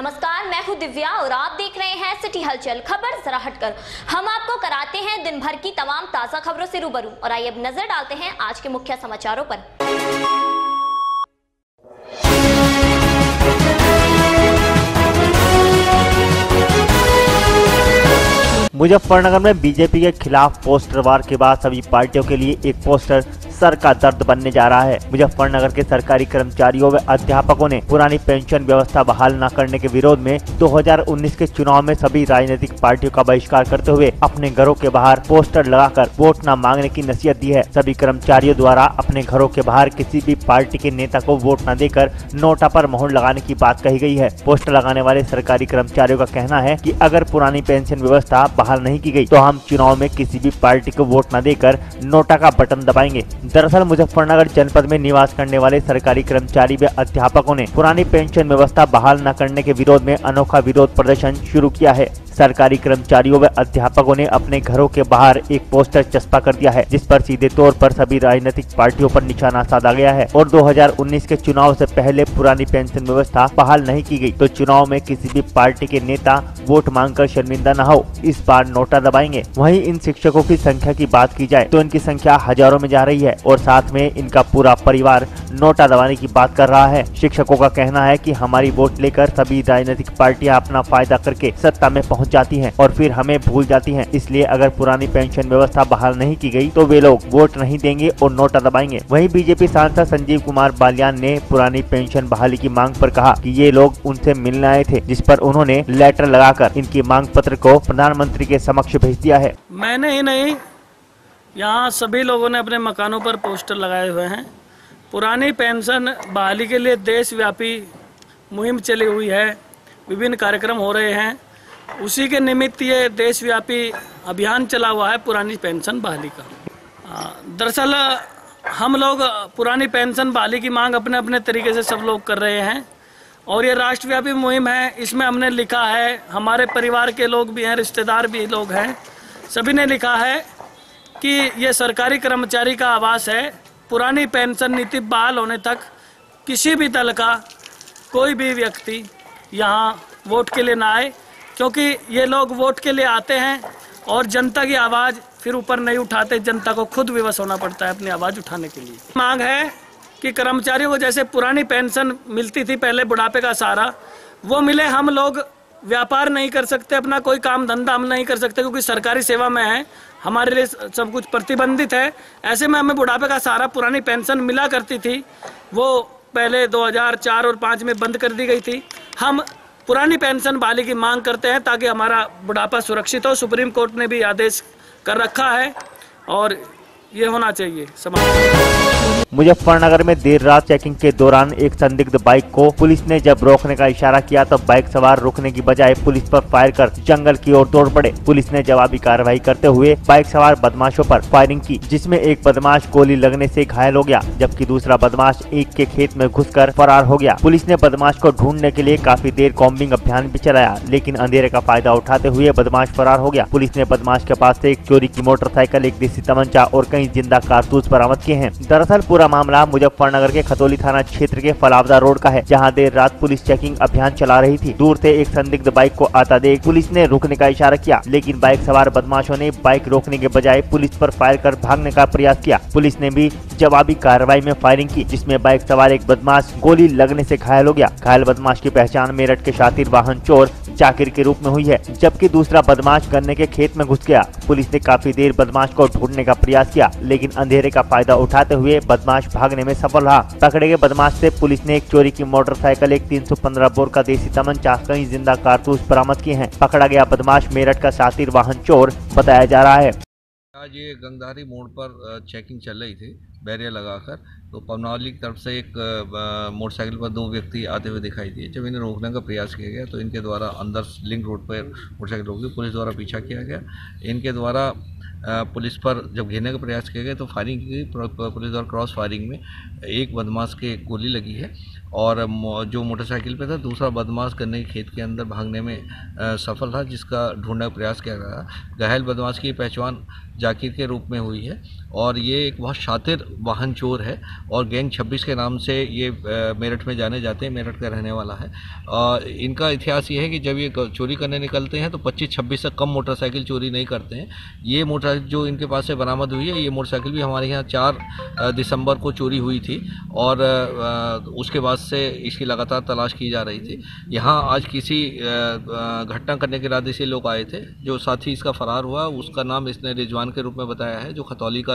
नमस्कार, मैं हूं दिव्या और आप देख रहे हैं सिटी हलचल। खबर जरा हटकर हम आपको कराते हैं दिन भर की तमाम ताजा खबरों से रूबरू। और आइए अब नजर डालते हैं आज के मुख्य समाचारों पर। मुजफ्फरनगर में बीजेपी के खिलाफ पोस्टर वार के बाद सभी पार्टियों के लिए एक पोस्टर सर का दर्द बनने जा रहा है। मुजफ्फरनगर के सरकारी कर्मचारियों व अध्यापकों ने पुरानी पेंशन व्यवस्था बहाल न करने के विरोध में 2019 के चुनाव में सभी राजनीतिक पार्टियों का बहिष्कार करते हुए अपने घरों के बाहर पोस्टर लगाकर वोट न मांगने की नसीहत दी है। सभी कर्मचारियों द्वारा अपने घरों के बाहर किसी भी पार्टी के नेता को वोट न देकर नोटा पर मोहर लगाने की बात कही गई है। पोस्टर लगाने वाले सरकारी कर्मचारियों का कहना है कि अगर पुरानी पेंशन व्यवस्था बहाल नहीं की गई तो हम चुनाव में किसी भी पार्टी को वोट न देकर नोटा का बटन दबाएंगे। दरअसल मुजफ्फरनगर जनपद में निवास करने वाले सरकारी कर्मचारी व अध्यापकों ने पुरानी पेंशन व्यवस्था बहाल न करने के विरोध में अनोखा विरोध प्रदर्शन शुरू किया है। सरकारी कर्मचारियों व अध्यापकों ने अपने घरों के बाहर एक पोस्टर चस्पा कर दिया है, जिस पर सीधे तौर पर सभी राजनीतिक पार्टियों पर निशाना साधा गया है। और 2019 के चुनाव से पहले पुरानी पेंशन व्यवस्था बहाल नहीं की गई तो चुनाव में किसी भी पार्टी के नेता वोट मांगकर शर्मिंदा न हो, इस बार नोटा दबाएंगे। वहीं इन शिक्षकों की संख्या की बात की जाए तो इनकी संख्या हजारों में जा रही है और साथ में इनका पूरा परिवार नोटा दबाने की बात कर रहा है। शिक्षकों का कहना है कि हमारी वोट लेकर सभी राजनीतिक पार्टियां अपना फायदा करके सत्ता में पहुंच जाती हैं और फिर हमें भूल जाती हैं। इसलिए अगर पुरानी पेंशन व्यवस्था बहाल नहीं की गई तो वे लोग वोट नहीं देंगे और नोटा दबाएंगे। वहीं बीजेपी सांसद संजीव कुमार बालियान ने पुरानी पेंशन बहाली की मांग पर कहा कि ये लोग उनसे मिलने आए थे, जिस पर उन्होंने लेटर लगाकर इनकी मांग पत्र को प्रधानमंत्री के समक्ष भेज दिया है। मैंने ही नहीं, यहाँ सभी लोगों ने अपने मकानों पर पोस्टर लगाए हुए हैं। पुरानी पेंशन बहाली के लिए देशव्यापी मुहिम चली हुई है, विभिन्न कार्यक्रम हो रहे हैं। उसी के निमित्त ये देशव्यापी अभियान चला हुआ है पुरानी पेंशन बहाली का। दरअसल हम लोग पुरानी पेंशन बहाली की मांग अपने अपने तरीके से सब लोग कर रहे हैं और ये राष्ट्रव्यापी मुहिम है। इसमें हमने लिखा है, हमारे परिवार के लोग भी हैं, रिश्तेदार भी लोग हैं, सभी ने लिखा है कि ये सरकारी कर्मचारी का आवास है। पुरानी पेंशन नीति बहाल होने तक किसी भी दल का कोई भी व्यक्ति यहाँ वोट के लिए ना आए, क्योंकि ये लोग वोट के लिए आते हैं और जनता की आवाज़ फिर ऊपर नहीं उठाते। जनता को खुद विवश होना पड़ता है अपनी आवाज़ उठाने के लिए। मांग है कि कर्मचारियों को जैसे पुरानी पेंशन मिलती थी पहले बुढ़ापे का सहारा, वो मिले। हम लोग व्यापार नहीं कर सकते, अपना कोई काम धंधा हम नहीं कर सकते क्योंकि सरकारी सेवा में है, हमारे लिए सब कुछ प्रतिबंधित है। ऐसे में हमें बुढ़ापे का सहारा पुरानी पेंशन मिला करती थी, वो पहले 2004 और 2005 में बंद कर दी गई थी। हम पुरानी पेंशन बहाली की मांग करते हैं ताकि हमारा बुढ़ापा सुरक्षित हो। सुप्रीम कोर्ट ने भी आदेश कर रखा है और ये होना चाहिए समाज। मुजफ्फरनगर में देर रात चेकिंग के दौरान एक संदिग्ध बाइक को पुलिस ने जब रोकने का इशारा किया तो बाइक सवार रुकने की बजाय पुलिस पर फायर कर जंगल की ओर दौड़ पड़े। पुलिस ने जवाबी कार्रवाई करते हुए बाइक सवार बदमाशों पर फायरिंग की, जिसमें एक बदमाश गोली लगने से घायल हो गया जबकि दूसरा बदमाश ईंट के खेत में घुसकर फरार हो गया। पुलिस ने बदमाश को ढूंढने के लिए काफी देर कॉम्बिंग अभियान भी चलाया, लेकिन अंधेरे का फायदा उठाते हुए बदमाश फरार हो गया। पुलिस ने बदमाश के पास से एक चोरी की मोटरसाइकिल, एक देसी तमंचा और कई जिंदा कारतूस बरामद किए हैं। दरअसल पूरा मामला मुजफ्फरनगर के खतौली थाना क्षेत्र के फलावदा रोड का है, जहां देर रात पुलिस चेकिंग अभियान चला रही थी। दूर से एक संदिग्ध बाइक को आता देख पुलिस ने रुकने का इशारा किया, लेकिन बाइक सवार बदमाशों ने बाइक रोकने के बजाय पुलिस पर फायर कर भागने का प्रयास किया। पुलिस ने भी जवाबी कार्रवाई में फायरिंग की, जिसमें बाइक सवार एक बदमाश गोली लगने से घायल हो गया। घायल बदमाश की पहचान मेरठ के शातिर वाहन चोर जाकिर के रूप में हुई है, जबकि दूसरा बदमाश गन्ने के खेत में घुस गया। पुलिस ने काफी देर बदमाश को ढूंढने का प्रयास किया, लेकिन अंधेरे का फायदा उठाते हुए बदमाश भागने में सफल रहा। पकड़े गए बदमाश से पुलिस ने एक चोरी की मोटरसाइकिल, एक 315 बोर का देसी तमंचा, कई जिंदा कारतूस बरामद किए हैं। पकड़ा गया बदमाश मेरठ का शातिर वाहन चोर बताया जा रहा है। आज ये गंगधारी मोड़ पर चेकिंग चल रही थी बैरियर लगाकर, तो पवनावली की तरफ से एक मोटरसाइकिल पर 2 व्यक्ति आते हुए दिखाई दिए। जब इन्हें रोकने का प्रयास किया गया तो इनके द्वारा अंदर लिंक रोड पर मोटरसाइकिल रोक दी, पुलिस द्वारा पीछा किया गया। इनके द्वारा पुलिस पर जब घेरने का प्रयास किया गया तो फायरिंग की गई। पुलिस द्वारा क्रॉस फायरिंग में एक बदमाश के गोली लगी है और जो मोटरसाइकिल पे था दूसरा बदमाश गन्ने के खेत के अंदर भागने में सफल रहा, जिसका ढूंढने का प्रयास किया गया। घायल बदमाश की पहचान जाकिर के रूप में हुई है और ये एक बहुत शातिर वाहन चोर है और गैंग 26 के नाम से ये मेरठ में जाने जाते हैं, मेरठ का रहने वाला है। इनका इतिहास ये है कि जब ये चोरी करने निकलते हैं तो 25-26 से कम मोटरसाइकिल चोरी नहीं करते हैं। ये मोटरसाइकिल जो इनके पास से बरामद हुई है, ये मोटरसाइकिल भी हमारे यहाँ 4 दिसंबर को चोरी हुई थी और उसके बाद से इसकी लगातार तलाश की जा रही थी। यहाँ आज किसी घटना करने के इरादे से लोग आए थे। जो साथी इसका फरार हुआ उसका नाम इसने रिजवान के रूप में बताया है, जो खतौली का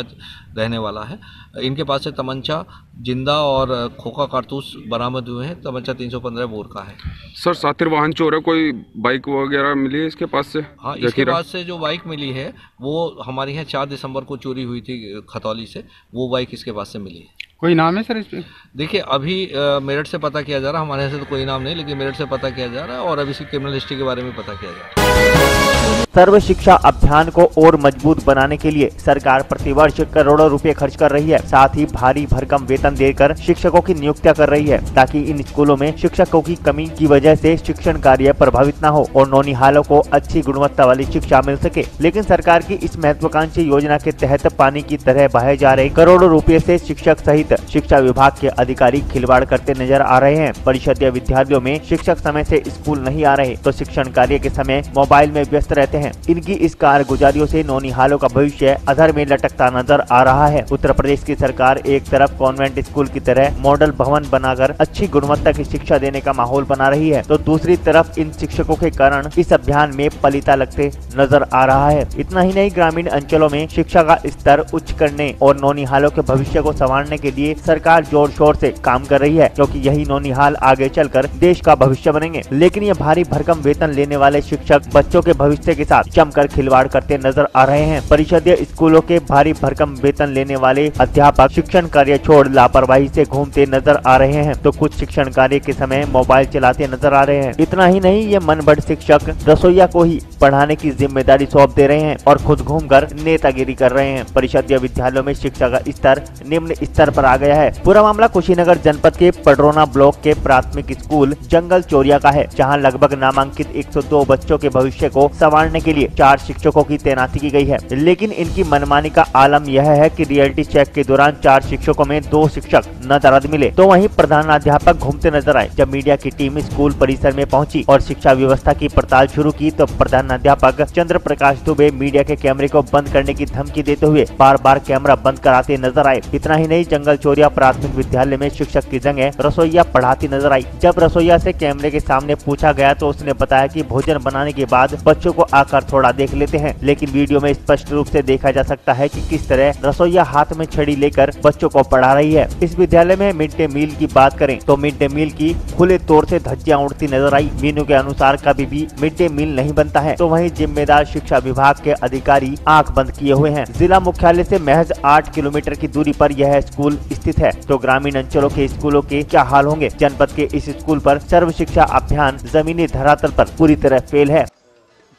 रहने वाला है। इनके पास से तमंचा, जिंदा और खोखा कारतूस बरामद हुए हैं। तमंचा 315 बोर का है। सर सातिर वाहन चोर है, कोई बाइक वगैरह मिली है इसके पास से? हाँ, इसके पास से जो बाइक मिली है वो हमारे यहाँ 4 दिसंबर को चोरी हुई थी खतौली से, वो बाइक इसके पास से मिली है। कोई नाम है सर इस पे? देखिए अभी मेरठ से पता किया जा रहा है, हमारे यहाँ से तो कोई नाम नहीं, लेकिन मेरठ से पता किया जा रहा है और अभी इसकी क्रिमिनल हिस्ट्री के बारे में पता किया जा रहा है। सर्व शिक्षा अभियान को और मजबूत बनाने के लिए सरकार प्रतिवर्ष करोड़ों रुपए खर्च कर रही है। साथ ही भारी भरकम वेतन देकर शिक्षकों की नियुक्तियां कर रही है, ताकि इन स्कूलों में शिक्षकों की कमी की वजह से शिक्षण कार्य प्रभावित न हो और नौनिहालों को अच्छी गुणवत्ता वाली शिक्षा मिल सके। लेकिन सरकार की इस महत्वाकांक्षी योजना के तहत पानी की तरह बहाए जा रहे करोड़ों रुपए से शिक्षक सहित शिक्षा विभाग के अधिकारी खिलवाड़ करते नजर आ रहे हैं। परिषदीय विद्यालयों में शिक्षक समय से स्कूल नहीं आ रहे तो शिक्षण कार्य के समय मोबाइल में व्यस्त रहते हैं। इनकी इस कारगुजारियों से नौनिहालों का भविष्य अधर में लटकता नजर आ रहा है। उत्तर प्रदेश की सरकार एक तरफ कॉन्वेंट स्कूल की तरह मॉडल भवन बनाकर अच्छी गुणवत्ता की शिक्षा देने का माहौल बना रही है, तो दूसरी तरफ इन शिक्षकों के कारण इस अभियान में पलीता लगते नजर आ रहा है। इतना ही नहीं, ग्रामीण अंचलों में शिक्षा का स्तर उच्च करने और नौनिहालों के भविष्य को संवारने के लिए सरकार जोर शोर से काम कर रही है, क्योंकि यही नौनिहाल आगे चलकर देश का भविष्य बनेंगे। लेकिन ये भारी भरकम वेतन लेने वाले शिक्षक बच्चों के भविष्य के साथ जमकर खिलवाड़ करते नजर आ रहे हैं। परिषदीय स्कूलों के भारी भरकम वेतन लेने वाले अध्यापक शिक्षण कार्य छोड़ लापरवाही से घूमते नजर आ रहे हैं, तो कुछ शिक्षण कार्य के समय मोबाइल चलाते नजर आ रहे हैं। इतना ही नहीं, ये मनबढ़ शिक्षक रसोईया को ही पढ़ाने की जिम्मेदारी सौंप दे रहे हैं और खुद घूमकर नेतागिरी कर रहे हैं। परिषदीय विद्यालयों में शिक्षा का स्तर निम्न स्तर पर आ गया है। पूरा मामला कुशीनगर जनपद के पडरौना ब्लॉक के प्राथमिक स्कूल जंगल चोरिया का है, जहां लगभग नामांकित 102 बच्चों के भविष्य को संवारने के लिए 4 शिक्षकों की तैनाती की गई है। लेकिन इनकी मनमानी का आलम यह है कि रियलिटी चेक के दौरान 4 शिक्षकों में 2 शिक्षक नदारद मिले, तो वहीं प्रधानाध्यापक घूमते नजर आए। जब मीडिया की टीम स्कूल परिसर में पहुंची और शिक्षा व्यवस्था की पड़ताल शुरू की, तो प्रधानाध्यापक चंद्र प्रकाश दुबे मीडिया के कैमरे को बंद करने की धमकी देते हुए बार बार कैमरा बंद कराते नजर आए। इतना ही नहीं, जंगल चोरिया प्राथमिक विद्यालय में शिक्षक की जगह रसोईया पढ़ाती नजर आई। जब रसोईया से कैमरे के सामने पूछा गया तो उसने बताया कि भोजन बनाने के बाद बच्चों को आकर थोड़ा देख लेते हैं। लेकिन वीडियो में स्पष्ट रूप से देखा जा सकता है कि किस तरह रसोईया हाथ में छड़ी लेकर बच्चों को पढ़ा रही है। इस विद्यालय में मिड डे मील की बात करें तो मिड डे मील की खुले तौर से धज्जियां उड़ती नजर आई। मेनू के अनुसार कभी भी मिड डे मील नहीं बनता है, तो वहीं जिम्मेदार शिक्षा विभाग के अधिकारी आंख बंद किए हुए हैं। जिला मुख्यालय से महज 8 किलोमीटर की दूरी पर यह स्कूल स्थित है, तो ग्रामीण अंचलों के स्कूलों के क्या हाल होंगे। जनपद के इस स्कूल पर सर्व शिक्षा अभियान जमीनी धरातल पर पूरी तरह फेल है।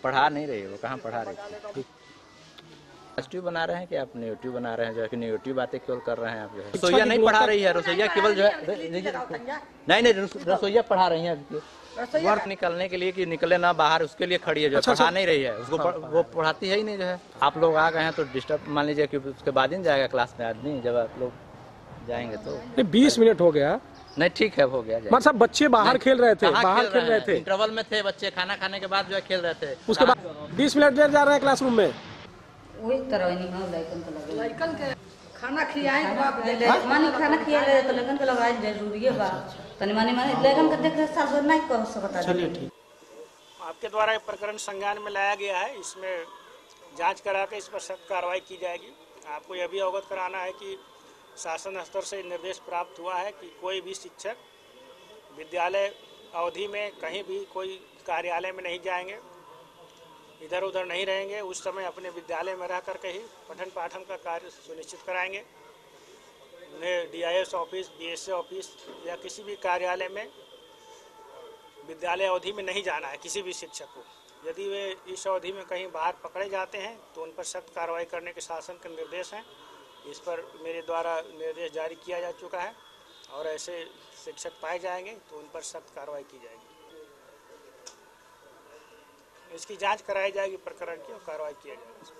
पढ़ा नहीं रही, वो कहाँ पढ़ा रहे थे। यूट्यूब बना रहे हैं कि आप यूट्यूब बना रहे हैं, जो है कि यूट्यूब बातें केवल कर रहे हैं आप। जो है रसोईया नहीं पढ़ा रही है, रसोईया केवल जो है नहीं रसोईया पढ़ा रही है। वर्क निकलने के लिए कि निकले ना बाहर, उसके लिए खड़ी है, जो पढ़ा नहीं रही है उसको। वो पढ़ाती है ही नहीं। जो है आप लोग आ गए हैं तो डिस्टर्ब मान लीजिए कि उसके बाद ही जाएगा क्लास में आदमी। जब आप लोग जाएंगे तो 20 मिनट हो गया। नहीं ठीक है, हो गया। मतलब बच्चे बाहर खेल रहे थे, बाहर खेल रहे थे, इंटरवल में थे बच्चे, खाना खाने के बाद जो है खेल रहे थे। उसके बाद 20 मिनट देर जा रहे हैं क्लासरूम में। वही तरह लड़कन के खाना खियाए मानी खाना खियाए तो लड़कन के लगाए जरूरी है बा तनी मानी लड़कन के देख साल भर नहीं कह सकता। चलिए ठीक। आपके द्वारा एक प्रकरण संज्ञान में लाया गया है, इसमें जांच करा के इस पर सख्त कार्रवाई की जाएगी। आपको यह भी अवगत कराना है कि शासन स्तर से निर्देश प्राप्त हुआ है कि कोई भी शिक्षक विद्यालय अवधि में कहीं भी कोई कार्यालय में नहीं जाएंगे, इधर उधर नहीं रहेंगे। उस समय अपने विद्यालय में रह करके ही पठन पाठन का कार्य सुनिश्चित कराएंगे। उन्हें DIS ऑफिस, BSA ऑफिस या किसी भी कार्यालय में विद्यालय अवधि में नहीं जाना है किसी भी शिक्षक को। यदि वे इस अवधि में कहीं बाहर पकड़े जाते हैं तो उन पर सख्त कार्रवाई करने के शासन के निर्देश हैं। इस पर मेरे द्वारा निर्देश जारी किया जा चुका है और ऐसे शिक्षक पाए जाएंगे तो उन पर सख्त कार्रवाई की जाएगी। इसकी जांच कराई जाएगी प्रकरण की और कार्रवाई किया जाएगा।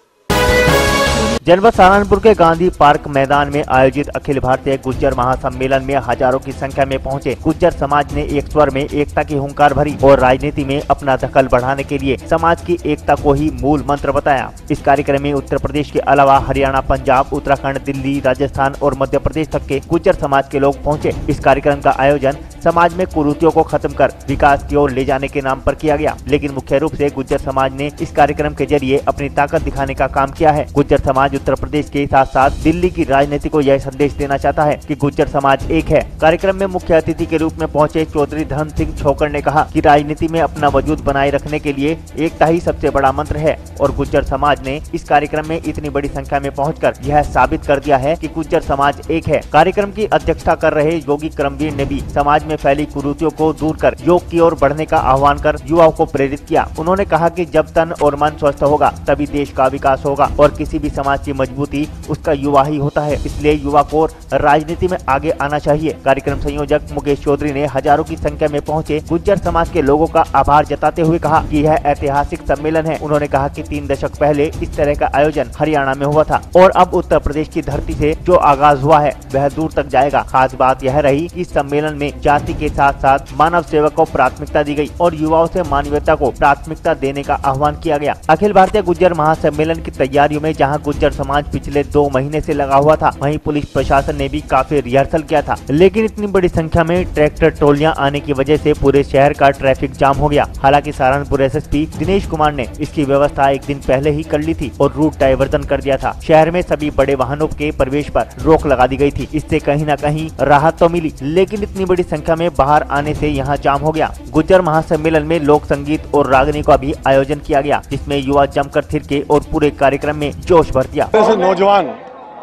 जनपद सहारनपुर के गांधी पार्क मैदान में आयोजित अखिल भारतीय गुज्जर महासम्मेलन में हजारों की संख्या में पहुंचे गुज्जर समाज ने एक स्वर में एकता की हुंकार भरी और राजनीति में अपना दखल बढ़ाने के लिए समाज की एकता को ही मूल मंत्र बताया। इस कार्यक्रम में उत्तर प्रदेश के अलावा हरियाणा, पंजाब, उत्तराखंड, दिल्ली, राजस्थान और मध्य प्रदेश तक के गुज्जर समाज के लोग पहुँचे। इस कार्यक्रम का आयोजन समाज में कुरीतियों को खत्म कर विकास की ओर ले जाने के नाम पर किया गया, लेकिन मुख्य रूप से गुज्जर समाज ने इस कार्यक्रम के जरिए अपनी ताकत दिखाने का काम किया है। गुज्जर समाज उत्तर प्रदेश के साथ साथ दिल्ली की राजनीति को यह संदेश देना चाहता है कि गुज्जर समाज एक है। कार्यक्रम में मुख्य अतिथि के रूप में पहुंचे चौधरी धर्म सिंह छोकर ने कहा कि राजनीति में अपना वजूद बनाए रखने के लिए एकता ही सबसे बड़ा मंत्र है और गुज्जर समाज ने इस कार्यक्रम में इतनी बड़ी संख्या में पहुंचकर यह साबित कर दिया है कि गुज्जर समाज एक है। कार्यक्रम की अध्यक्षता कर रहे योगी करमवीर ने भी समाज में फैली कुरीतियों को दूर कर योग की ओर बढ़ने का आह्वान कर युवाओं को प्रेरित किया। उन्होंने कहा कि जब तन और मन स्वस्थ होगा तभी देश का विकास होगा और किसी भी समाज की मजबूती उसका युवा ही होता है, इसलिए युवा को राजनीति में आगे आना चाहिए। कार्यक्रम संयोजक मुकेश चौधरी ने हजारों की संख्या में पहुंचे गुज्जर समाज के लोगों का आभार जताते हुए कहा कि यह ऐतिहासिक सम्मेलन है। उन्होंने कहा कि 3 दशक पहले इस तरह का आयोजन हरियाणा में हुआ था और अब उत्तर प्रदेश की धरती से जो आगाज हुआ है वह दूर तक जाएगा। खास बात यह रही कि इस सम्मेलन में जाति के साथ साथ मानव सेवा को प्राथमिकता दी गई और युवाओं से मानवीयता को प्राथमिकता देने का आह्वान किया गया। अखिल भारतीय गुज्जर महासम्मेलन की तैयारियों में जहां गुज्जर समाज पिछले 2 महीने से लगा हुआ था, वहीं पुलिस प्रशासन ने भी काफी रिहर्सल किया था, लेकिन इतनी बड़ी संख्या में ट्रैक्टर ट्रॉलियां आने की वजह से पूरे शहर का ट्रैफिक जाम हो गया। हालांकि सहारनपुर एसएसपी दिनेश कुमार ने इसकी व्यवस्था एक दिन पहले ही कर ली थी और रूट डायवर्जन कर दिया था। शहर में सभी बड़े वाहनों के प्रवेश पर रोक लगा दी गई थी। इससे कहीं न कहीं राहत तो मिली, लेकिन इतनी बड़ी संख्या में बाहर आने से यहाँ जाम हो गया। गुज्जर महासम्मेलन में लोक संगीत और रागनी का भी आयोजन किया गया, जिसमें युवा जमकर थिरके और पूरे कार्यक्रम में जोश भर दिया। नौजवान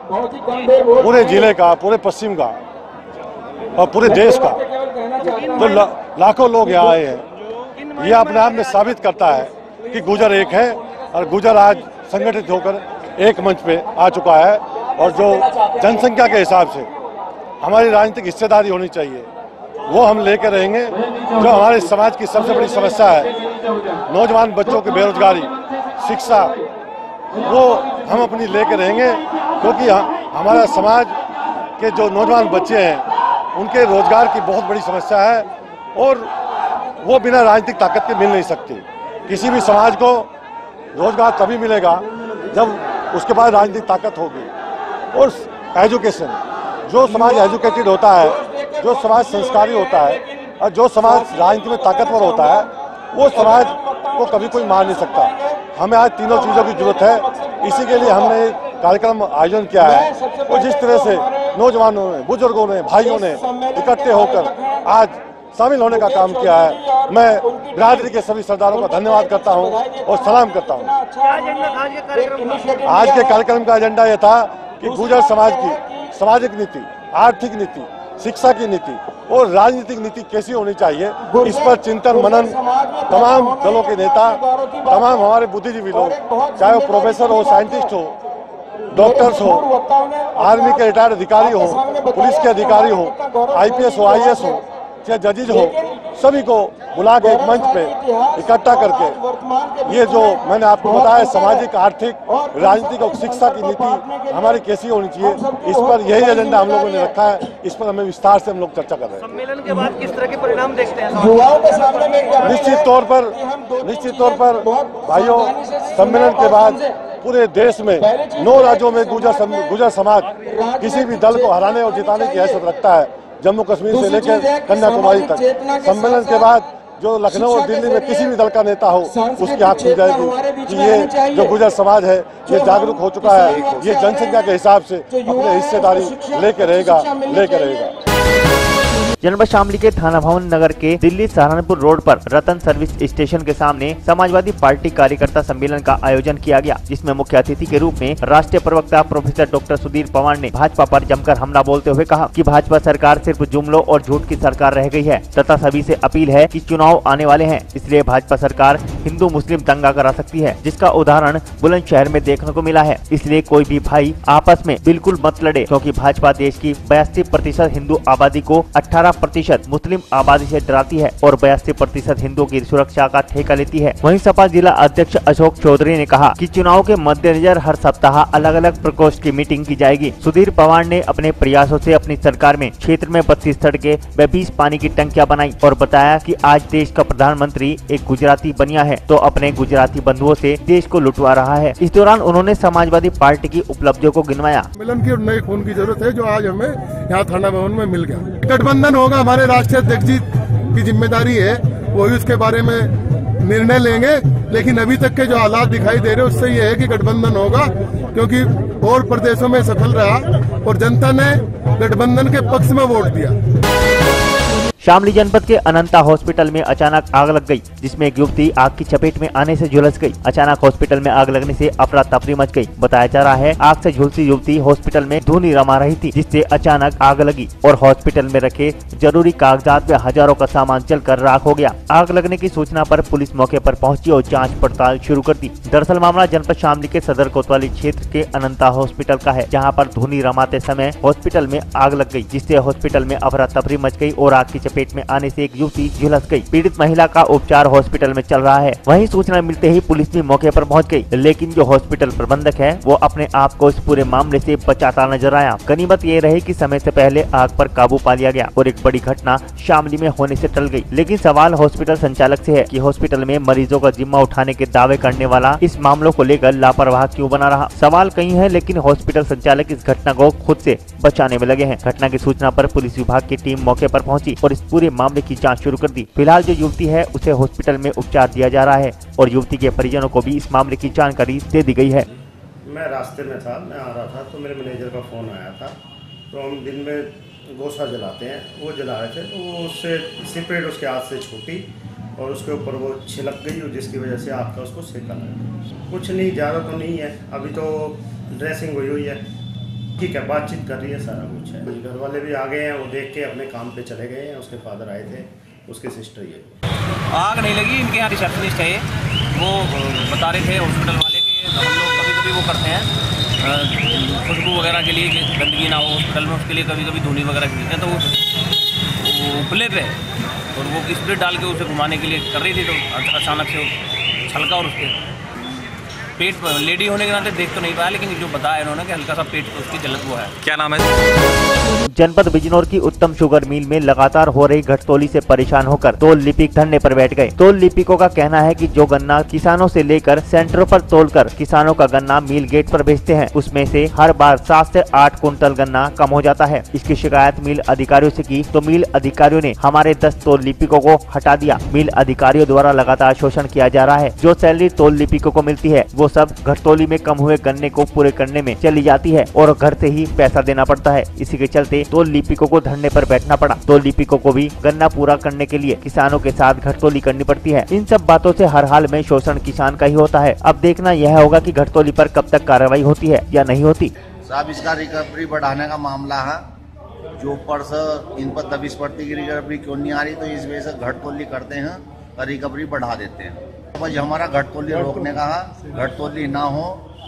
पूरे जिले का, पूरे पश्चिम का और पूरे देश का जो लाखों लोग यहाँ आए हैं, ये अपने आप में साबित करता है कि गुज्जर एक है और गुज्जर आज संगठित होकर एक मंच पे आ चुका है। और जो जनसंख्या के हिसाब से हमारी राजनीतिक हिस्सेदारी होनी चाहिए वो हम लेकर रहेंगे। जो हमारे समाज की सबसे बड़ी समस्या है, नौजवान बच्चों की बेरोजगारी, शिक्षा, वो हम अपनी लेकर रहेंगे, क्योंकि हमारा समाज के जो नौजवान बच्चे हैं उनके रोजगार की बहुत बड़ी समस्या है और वो बिना राजनीतिक ताकत के मिल नहीं सकती। किसी भी समाज को रोजगार तभी मिलेगा जब उसके पास राजनीतिक ताकत होगी। और एजुकेशन, जो समाज एजुकेटेड होता है, जो समाज संस्कारी होता है और जो समाज राजनीति में ताकतवर होता है, वो समाज को कभी कोई मार नहीं सकता। हमें आज तीनों चीज़ों की जरूरत है, इसी के लिए हमने कार्यक्रम आयोजन किया है। और जिस तरह से नौजवानों ने, बुजुर्गों ने, भाइयों ने इकट्ठे होकर आज शामिल होने का काम किया है, मैं बिरादरी के सभी सरदारों का धन्यवाद करता हूं और सलाम करता हूं। आज के कार्यक्रम का एजेंडा यह था कि गुज्जर समाज की सामाजिक नीति, आर्थिक नीति, शिक्षा की नीति और राजनीतिक नीति कैसी होनी चाहिए, इस पर चिंतन मनन तमाम दलों के नेता, तमाम हमारे बुद्धिजीवी लोग, चाहे वो प्रोफेसर हो, साइंटिस्ट हो, डॉक्टर्स हो, आर्मी के रिटायर्ड अधिकारी हो, पुलिस के अधिकारी हो, आईपीएस हो, आईएएस हो, चाहे जजेज हो, सभी को बुला के एक मंच पे इकट्ठा करके ये जो मैंने आपको बताया सामाजिक, आर्थिक, राजनीतिक और शिक्षा की नीति हमारी कैसी होनी चाहिए, इस पर यही एजेंडा हम लोगों ने रखा है। इस पर हमें विस्तार से हम लोग चर्चा कर रहे हैं। सम्मेलन के बाद किस तरह के परिणाम देखते हैं? निश्चित तौर पर भाइयों, सम्मेलन के बाद पूरे देश में 9 राज्यों में गुज्जर समाज किसी भी दल को हराने और जिताने की हैसियत रखता है, जम्मू कश्मीर से लेकर कन्याकुमारी तक। सम्मेलन के बाद जो लखनऊ और दिल्ली में किसी भी दल का नेता हो, उसकी आंख खुल जाएगी कि ये जो गुज्जर समाज है ये जागरूक हो चुका है, ये जनसंख्या के हिसाब से अपनी हिस्सेदारी लेके रहेगा। जनपद शामली के थाना भवन नगर के दिल्ली सहारनपुर रोड पर रतन सर्विस स्टेशन के सामने समाजवादी पार्टी कार्यकर्ता सम्मेलन का आयोजन किया गया, जिसमें मुख्य अतिथि के रूप में राष्ट्रीय प्रवक्ता प्रोफेसर डॉक्टर सुधीर पवार ने भाजपा पर जमकर हमला बोलते हुए कहा कि भाजपा सरकार सिर्फ जुमलों और झूठ की सरकार रह गई है तथा सभी से अपील है कि चुनाव आने वाले हैं, इसलिए भाजपा सरकार हिंदू मुस्लिम दंगा करा सकती है, जिसका उदाहरण बुलंदशहर में देखने को मिला है। इसलिए कोई भी भाई आपस में बिल्कुल मत लड़े, क्योंकि भाजपा देश की 82% हिंदू आबादी को 18 18% मुस्लिम आबादी से डराती है और 82% हिंदुओं की सुरक्षा का ठेका लेती है। वहीं सपा जिला अध्यक्ष अशोक चौधरी ने कहा कि चुनाव के मद्देनजर हर सप्ताह अलग अलग प्रकोष्ठ की मीटिंग की जाएगी। सुधीर पवार ने अपने प्रयासों से अपनी सरकार में क्षेत्र में 32 सड़कें व 20 पानी की टंकियां बनाई और बताया कि आज देश का प्रधानमंत्री एक गुजराती बनिया है तो अपने गुजराती बंधुओं से देश को लुटवा रहा है। इस दौरान उन्होंने समाजवादी पार्टी की उपलब्धियों को गिनवाया। मिलन की और नए खून की जरूरत है जो आज हमें यहाँ थाना भवन में मिल गया। गठबंधन होगा, हमारे राष्ट्रीय अध्यक्ष जी की जिम्मेदारी है, वही उसके बारे में निर्णय लेंगे। लेकिन अभी तक के जो हालात दिखाई दे रहे हैं उससे ये है कि गठबंधन होगा, क्योंकि और प्रदेशों में सफल रहा और जनता ने गठबंधन के पक्ष में वोट दिया। शामली जनपद के अनंता हॉस्पिटल में अचानक आग लग गई, जिसमें एक युवती आग की चपेट में आने से झुलस गई। अचानक हॉस्पिटल में आग लगने से अफरा तफरी मच गई। बताया जा रहा है आग से झुलसी युवती हॉस्पिटल में धूनी रमा रही थी, जिससे अचानक आग लगी और हॉस्पिटल में रखे जरूरी कागजात व हजारों का सामान जलकर राख हो गया। आग लगने की सूचना पर पुलिस मौके पर पहुंची और जाँच पड़ताल शुरू कर दी। दरअसल मामला जनपद शामली के सदर कोतवाली क्षेत्र के अनंता हॉस्पिटल का है, जहाँ पर धूनी रमाते समय हॉस्पिटल में आग लग गई, जिससे हॉस्पिटल में अफरा तफरी मच गई और आग की चपेट में आने से एक युवती झुलस गई। पीड़ित महिला का उपचार हॉस्पिटल में चल रहा है। वहीं सूचना मिलते ही पुलिस भी मौके पर पहुंच गई, लेकिन जो हॉस्पिटल प्रबंधक है वो अपने आप को इस पूरे मामले से बचाता नजर आया। गनीमत ये रही कि समय से पहले आग पर काबू पा लिया गया और एक बड़ी घटना शामली में होने से टल गई। लेकिन सवाल हॉस्पिटल संचालक से है कि हॉस्पिटल में मरीजों का जिम्मा उठाने के दावे करने वाला इस मामलों को लेकर लापरवाह क्यों बना रहा। सवाल कई है, लेकिन हॉस्पिटल संचालक इस घटना को खुद से बचाने में लगे हैं। घटना की सूचना पर पुलिस विभाग की टीम मौके पर पहुंची और इस पूरे मामले की जांच शुरू कर दी। फिलहाल जो युवती है उसे हॉस्पिटल में उपचार दिया जा रहा है और युवती के परिजनों को भी इस मामले की जानकारी दे दी गई है। मैं रास्ते में था, मैं आ रहा था तो मेरे मैनेजर का फ़ोन आया था। तो हम दिन में गोसा जलाते हैं, वो जला रहे थे तो वो उससे सिपरेट उसके हाथ से छूटी और उसके ऊपर वो छिलक गई और जिसकी वजह से आग का उसको सेका लगा। कुछ नहीं, ज़्यादा तो नहीं है, अभी तो ड्रेसिंग हुई है, ठीक है, बातचीत कर रही है, सारा कुछ है। घर वाले भी आ गए हैं, वो देख के अपने काम पे चले गए हैं। उसके फादर आए थे, उसके सिस्टर ये। आग नहीं लगी, इनके यहाँ रिसेप्शनिस्ट है, वो बता रहे थे हॉस्पिटल वाले के हम लोग कभी कभी वो करते हैं खुशबू वगैरह के लिए, गंदगी ना हो हॉस्पिटल में, उसके लिए कभी कभी धूनी वगैरह खींचते हैं। तो वो उपले पे और वो स्प्रिट डाल के उसे घुमाने के लिए कर रही थी, तो अचानक से छलका और उसके पेट पर, लेडी होने के नाते देख तो नहीं पाया, लेकिन जो बताया इन्होंने कि हल्का सा पेट पर उसकी जलन हुआ है। क्या नाम है? जनपद बिजनौर की उत्तम शुगर मिल में लगातार हो रही घटतोली से परेशान होकर तोल लिपिक धरने पर बैठ गए। तोल लिपिकों का कहना है कि जो गन्ना किसानों से लेकर सेंटरों पर तोलकर किसानों का गन्ना मिल गेट पर बेचते हैं, उसमें से हर बार 7 से 8 कुंटल गन्ना कम हो जाता है। इसकी शिकायत मिल अधिकारियों से की तो मिल अधिकारियों ने हमारे 10 तोल लिपिकों को हटा दिया। मिल अधिकारियों द्वारा लगातार शोषण किया जा रहा है। जो सैलरी तोल लिपिकों को मिलती है वो सब घटतोली में कम हुए गन्ने को पूरे करने में चली जाती है और घर से ही पैसा देना पड़ता है। इसी के चलते तोल लिपिकों को धरने पर बैठना पड़ा। तोल लिपिकों को भी गन्ना पूरा करने के लिए किसानों के साथ घटतोली करनी पड़ती है। इन सब बातों से हर हाल में शोषण किसान का ही होता है। अब देखना यह होगा कि घटतोली पर कब तक कार्रवाई होती है या नहीं होती। साहब, इसका रिकवरी बढ़ाने का मामला है, जो पर्स इन पर 23% की रिकवरी क्यों नहीं आ रही, तो इस वजह से घटतोली करते हैं और रिकवरी बढ़ा देते हैं। बस हमारा घटतोली रोकने का है, घटतोली ना हो,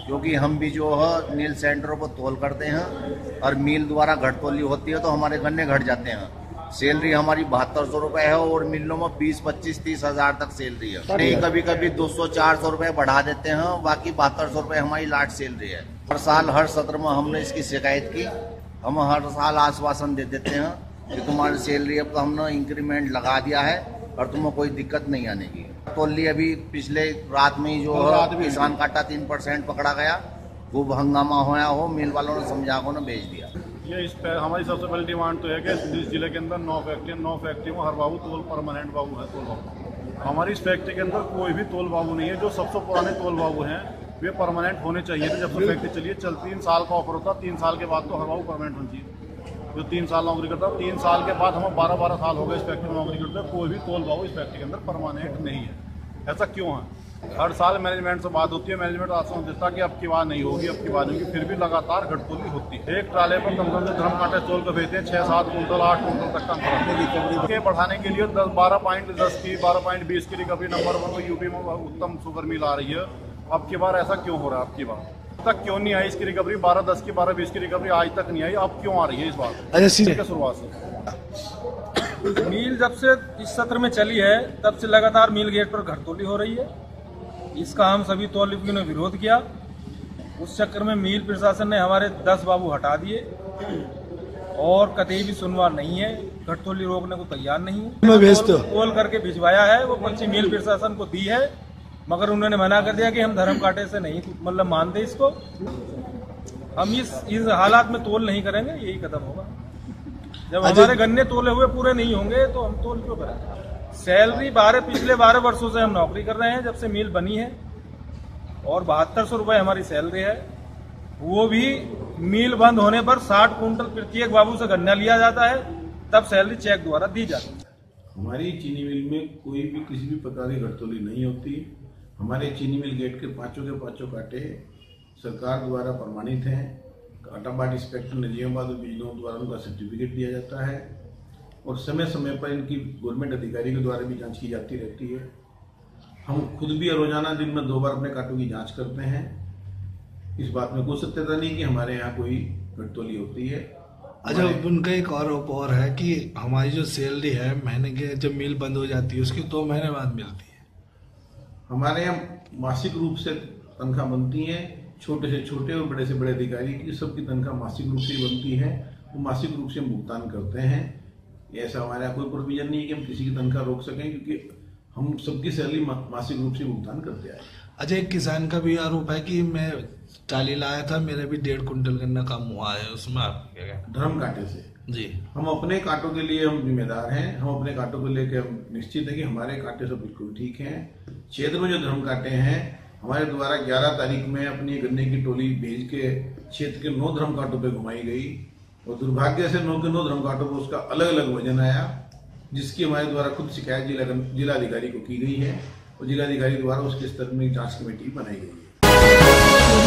क्योंकि हम भी जो है नील सेंटरों पर तोल करते हैं और मिल द्वारा घटतोली होती है तो हमारे गन्ने घट जाते हैं। सैलरी हमारी 7200 रुपये है और मिलों में 20, 25, 30 हजार तक सैलरी है। नहीं, कभी कभी 200-400 रुपये बढ़ा देते हैं, बाकी 7200 रुपये हमारी लाट सैलरी है। हर साल हर सत्र में हमने इसकी शिकायत की। हम हर साल आश्वासन दे देते हैं कि तुम्हारी सैलरी अब तो हमने इंक्रीमेंट लगा दिया है और तुम्हें कोई दिक्कत नहीं आने की। तोली अभी पिछले रात में ही जो है किसान काटा 3% पकड़ा गया, खूब हंगामा होया हो, मिल वालों ने समझा को भेज दिया। ये इस पर हमारी सबसे पहली डिमांड तो है कि इस जिले के अंदर 9 फैक्ट्री में हर बाबू तोल परमानेंट बाबू है। तोल बाबू हमारी इस फैक्ट्री के अंदर कोई भी तोल बाबू नहीं है। जो सबसे पुराने तोल बाबू हैं वे परमानेंट होने चाहिए थे। जब से फैक्ट्री चलिए 3 साल का ऑफर होता, 3 साल के बाद तो हर बाबू परमानेंट होनी चाहिए। जो 3 साल नौकरी करता है, 3 साल के बाद हमें 12 साल हो गए इस फैक्ट्री में नौकरी करते हैं, कोई भी तोल बाबू इस फैक्ट्री के अंदर परमानेंट नहीं है। ऐसा क्यों है? हर साल मैनेजमेंट से बात होती है, मैनेजमेंट आश्वासन देता है कि अब की बार नहीं होगी, अब की बार नहीं होगी, फिर भी लगातार घटतोली होती है। एक ट्राले पर कम से कम धर्म कांटे तोल कर भेजते हैं 6-7 कुंटल 8 कुंटल तक का बढ़ाने के लिए 12.10 की 12.20 की रिकवरी नंबर 1 को यूपी में उत्तम शुगर मिल आ रही है। अब की बार ऐसा क्यों हो रहा है? अब की बार तक क्यों नहीं आई इसकी रिकवरी? 12.10 की 12.20 की रिकवरी आज तक नहीं आई, अब क्यों आ रही है इस बार? शुरुआत से मिल जब से इस सत्र में चली है तब से लगातार मिल गेट पर घटतोली हो रही है। इसका हम सभी तौलियों ने विरोध किया। उस चक्कर में मिल प्रशासन ने हमारे 10 बाबू हटा दिए और कतई भी सुनवाई नहीं है, घटतोली रोकने को तैयार नहीं है। कॉल करके भिजवाया है, वो पर्ची मिल प्रशासन को दी है, मगर उन्होंने मना कर दिया कि हम धर्म कांटे से नहीं मतलब मानते इसको। हम इस हालात में तोल नहीं करेंगे, यही कदम होगा। जब हमारे गन्ने तोले हुए पूरे नहीं होंगे तो हम तोल क्यों करेंगे। सैलरी पिछले 12 वर्षों से हम नौकरी कर रहे हैं जब से मिल बनी है, और 7200 रुपये हमारी सैलरी है। वो भी मिल बंद होने पर 60 कुंटल प्रत्येक बाबू से गन्ना लिया जाता है, तब सैलरी चेक द्वारा दी जाती है। हमारी चीनी मिल में कोई भी किसी भी प्रकार की घटतोली नहीं होती। हमारे चीनी मिल गेट के पांचों कांटे सरकार द्वारा प्रमाणित हैं। कांटाबाड़ इंस्पेक्टर नजीमाबाद और बिजनौर द्वारा उनका सर्टिफिकेट दिया जाता है, और समय समय पर इनकी गवर्नमेंट अधिकारी के द्वारा भी जांच की जाती रहती है। हम खुद भी रोजाना दिन में 2 बार अपने कांटों की जांच करते हैं। इस बात में कोई सत्यता नहीं कि हमारे यहाँ कोई घटतोली होती है। अच्छा, उनका एक आरोप और है कि हमारी जो सैलरी है महीने के जब मिल बंद हो जाती है उसकी 2 महीने बाद मिलती है। हमारे यहाँ मासिक रूप से तनख्वाह बनती है। छोटे से छोटे और बड़े से बड़े अधिकारी की सबकी तनख्वाह मासिक रूप से बनती है, वो मासिक रूप से भुगतान करते हैं। ऐसा हमारे यहाँ कोई प्रोविजन नहीं है कि हम किसी की तनख्वाह रोक सकें, क्योंकि हम सबकी सैलरी मासिक रूप से भुगतान करते आए। अच्छा, एक किसान का भी आरोप है कि मैं टाली लाया था, मेरा भी 1.5 कुंटल गन्ना कम हुआ है, उसमें आप क्या कहते? धर्म कांटे से जी। हम अपने कांटों के लिए हम जिम्मेदार हैं। हम अपने कांटों को लेकर हम निश्चित है कि हमारे कांटे सब बिल्कुल ठीक हैं। क्षेत्र में जो धर्म कांटे हैं, हमारे द्वारा 11 तारीख में अपनी गन्ने की टोली भेज के क्षेत्र के 9 धर्म कांटों पे घुमाई गई, और दुर्भाग्य से 9 के 9 धर्म कांटों पर उसका अलग अलग वजन आया, जिसकी हमारे द्वारा खुद शिकायत जिलाधिकारी को की गई है, और जिलाधिकारी द्वारा उसके स्तर में जांच कमेटी बनाई गई है।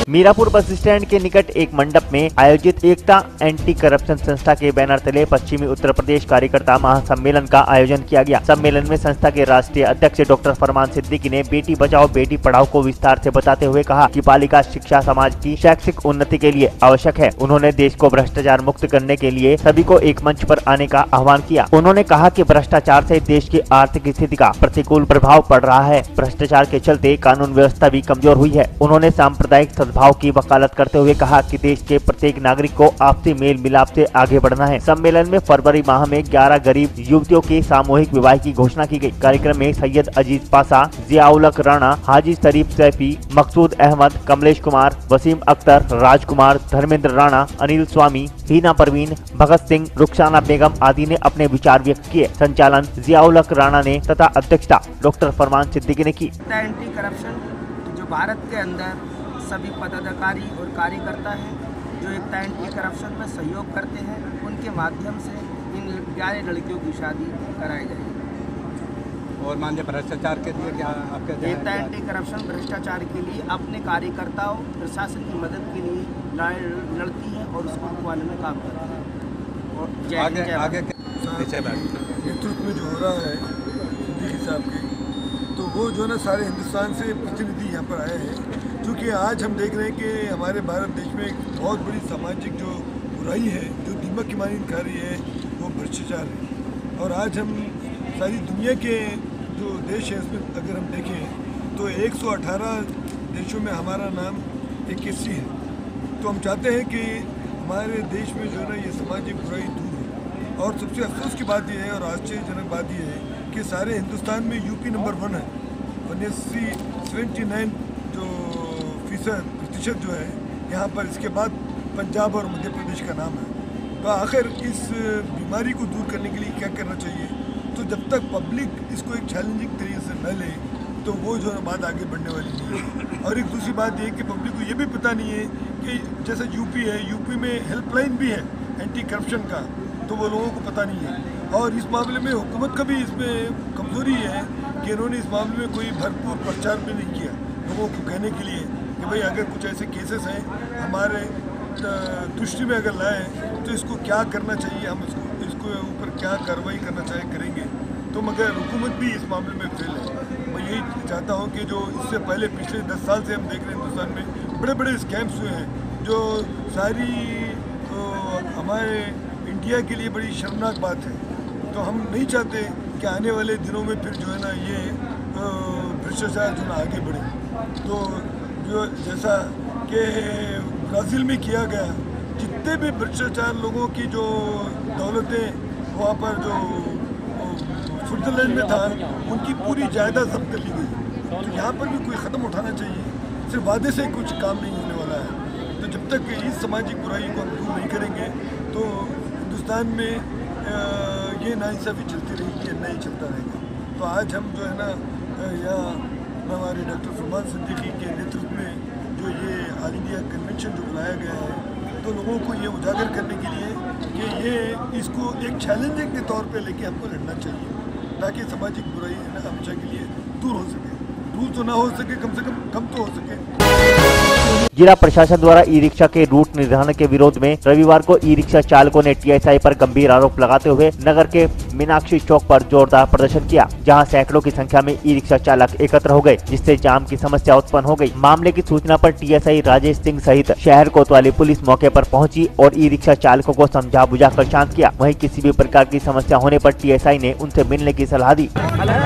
मीरापुर बस स्टैंड के निकट एक मंडप में आयोजित एकता एंटी करप्शन संस्था के बैनर तले पश्चिमी उत्तर प्रदेश कार्यकर्ता महासम्मेलन का आयोजन किया गया। सम्मेलन में संस्था के राष्ट्रीय अध्यक्ष डॉक्टर फरमान सिद्दीकी ने बेटी बचाओ बेटी पढ़ाओ को विस्तार से बताते हुए कहा कि बालिका शिक्षा समाज की शैक्षिक उन्नति के लिए आवश्यक है। उन्होंने देश को भ्रष्टाचार मुक्त करने के लिए सभी को एक मंच पर आने का आह्वान किया। उन्होंने कहा कि भ्रष्टाचार से देश की आर्थिक स्थिति का प्रतिकूल प्रभाव पड़ रहा है। भ्रष्टाचार के चलते कानून व्यवस्था भी कमजोर हुई है। उन्होंने सांप्रदायिक सद्भाव की वकालत करते हुए कहा कि देश के प्रत्येक नागरिक को आपसी मेल मिलाप से आगे बढ़ना है। सम्मेलन में फरवरी माह में 11 गरीब युवतियों के सामूहिक विवाह की घोषणा की गई। कार्यक्रम में सैयद अजीज पासा, जियाउलक राणा, हाजी शरीफ सैफी, मकसूद अहमद, कमलेश कुमार, वसीम अख्तर, राजकुमार, धर्मेंद्र राणा, अनिल स्वामी, हीना परवीन, भगत सिंह, रुखसाना बेगम आदि ने अपने विचार व्यक्त किए। संचालन जियाउलक राणा ने तथा अध्यक्षता डॉक्टर फरमान सिद्दीकी ने की। एंटी करप्शन जो भारत के अंदर सभी पदाधिकारी और कार्यकर्ता हैं जो एकता एंटी करप्शन में सहयोग करते हैं, उनके माध्यम से इन 11 लड़कियों की शादी कराई जाएगी। और माननीय भ्रष्टाचार के लिए क्या आपके एकता एंटी करप्शन भ्रष्टाचार के लिए अपने कार्यकर्ताओं प्रशासन की मदद के लिए लड़ती है और उसको रुकवाने में काम करती है। और आगे नेतृत्व में जो हो रहा है सिद्दीकी साहब के, तो वो जो ना सारे हिंदुस्तान से प्रतिनिधि यहाँ पर आए हैं, क्योंकि आज हम देख रहे हैं कि हमारे भारत देश में एक बहुत बड़ी सामाजिक जो बुराई है, जो दीमक की मानी खा रही है, वो भ्रष्टाचार है। और आज हम सारी दुनिया के जो देश है इसमें अगर हम देखें तो 118 देशों में हमारा नाम 81 है। तो हम चाहते हैं कि हमारे देश में जो है ना ये सामाजिक बुराई दूर हो। और सबसे अफसोस की बात यह है और आश्चर्यजनक बात यह है कि सारे हिंदुस्तान में यूपी नंबर 1 है। 79 जो प्रतिशत जो है यहाँ पर, इसके बाद पंजाब और मध्य प्रदेश का नाम है। तो आखिर इस बीमारी को दूर करने के लिए क्या करना चाहिए? तो जब तक पब्लिक इसको एक चैलेंजिंग तरीके से न ले तो वो जो है बात आगे बढ़ने वाली नहीं है। और एक दूसरी बात ये कि पब्लिक को ये भी पता नहीं है कि जैसे यूपी है, यूपी में हेल्पलाइन भी है एंटी करप्शन का, तो वो लोगों को पता नहीं है। और इस मामले में हुकूमत का भी इसमें कमज़ोरी है कि इन्होंने इस मामले में कोई भरपूर प्रचार भी नहीं किया लोगों को कहने के लिए कि भाई अगर कुछ ऐसे केसेस हैं हमारे दृष्टि में अगर लाए तो इसको क्या करना चाहिए, हम इसको ऊपर क्या कार्रवाई करना चाहिए करेंगे। तो मगर हुकूमत भी इस मामले में फेल है। मैं यही चाहता हूँ कि जो इससे पहले पिछले 10 साल से हम देख रहे हैं हिंदुस्तान में बड़े बड़े स्कैम्स हुए हैं, जो सारी हमारे इंडिया के लिए बड़ी शर्मनाक बात है तो हम नहीं चाहते कि आने वाले दिनों में फिर जो है ना ये भ्रष्टाचार जो ना आगे बढ़े। तो जो जैसा कि ब्राज़ील में किया गया, जितने भी भ्रष्टाचार लोगों की जो दौलतें वहाँ पर जो स्विट्ज़रलैंड में था, उनकी पूरी जायदाद जब्त कर ली गई। तो यहाँ पर भी कोई क़दम उठाना चाहिए, सिर्फ वादे से कुछ काम नहीं होने वाला है। तो जब तक इस सामाजिक बुराई को हम दूर नहीं करेंगे तो हिंदुस्तान में ये नाइंसाफ़ी चलती रहेगी, अन्याय ही चलता रहेगा। तो आज हम जो है ना यहाँ हमारे डॉक्टर फरमान सिद्दीकी के नेतृत्व में जो ये ऑल इंडिया कन्वेंशन जो बुलाया गया है, तो लोगों को ये उजागर करने के लिए कि ये इसको एक चैलेंजिंग के तौर पे लेके हमको लड़ना चाहिए, ताकि सामाजिक बुराई ना हमेशा के लिए दूर हो सके। दूर तो ना हो सके, कम से कम तो हो सके। जिला प्रशासन द्वारा ई रिक्शा के रूट निर्धारण के विरोध में रविवार को ई रिक्शा चालकों ने टीएसआई पर गंभीर आरोप लगाते हुए नगर के मीनाक्षी चौक पर जोरदार प्रदर्शन किया, जहां सैकड़ों की संख्या में ई रिक्शा चालक एकत्र हो गए, जिससे जाम की समस्या उत्पन्न हो गई। मामले की सूचना पर टीएसआई राजेश सिंह सहित शहर कोतवाली पुलिस मौके पर पहुंची और ई रिक्शा चालकों को समझा बुझाकर शांत किया। वहीं किसी भी प्रकार की समस्या होने पर टीएसआई ने उनसे मिलने की सलाह दी।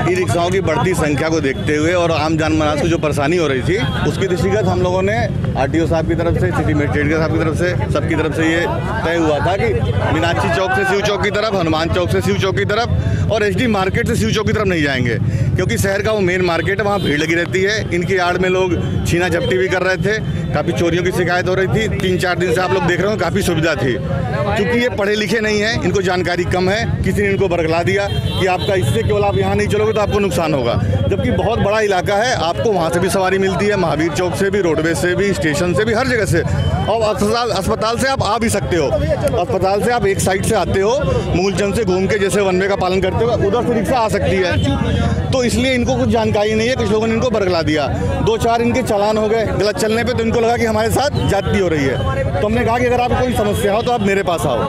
ई रिक्शाओं की बढ़ती संख्या को देखते हुए और आम जनमानस को जो परेशानी हो रही थी, उसके दृष्टिगत हम लोगों ने आरटीओ साहब की तरफ से, सिटी मजिस्ट्रेट साहब की तरफ से, सबकी तरफ से ये तय हुआ था कि मीनाक्षी चौक से शिव चौक की तरफ, हनुमान चौक से शिव चौक की तरफ और एचडी मार्केट से शिव चौक की तरफ नहीं जाएंगे, क्योंकि शहर का वो मेन मार्केट है, वहाँ भीड़ लगी रहती है। इनकी आड़ में लोग छीना झपटी भी कर रहे थे, काफ़ी चोरियों की शिकायत हो रही थी। 3-4 दिन से आप लोग देख रहे हो, काफ़ी सुविधा थी। क्योंकि ये पढ़े लिखे नहीं हैं, इनको जानकारी कम है, किसी ने इनको बरगला दिया कि आपका इससे केवल आप यहाँ नहीं चलोगे तो आपको नुकसान होगा, जबकि बहुत बड़ा इलाका है, आपको वहाँ से भी सवारी मिलती है, महावीर चौक से भी, रोडवेज से भी, स्टेशन से भी, हर जगह से। और अस्पताल से आप आ भी सकते हो, अस्पताल से आप एक साइड से आते हो, मूलचंद से घूम के जैसे वन वे का पालन करते हो, उधर से रिक्शा आ सकती है। तो इसलिए इनको कुछ जानकारी नहीं है, कुछ लोगों ने इनको बरगला दिया। 2-4 इनके चालान हो गए गलत चलने पे, तो इनको लगा कि हमारे साथ ज्यादती हो रही है। तो हमने कहा कि अगर आपको कोई समस्या हो तो आप मेरे पास आओ,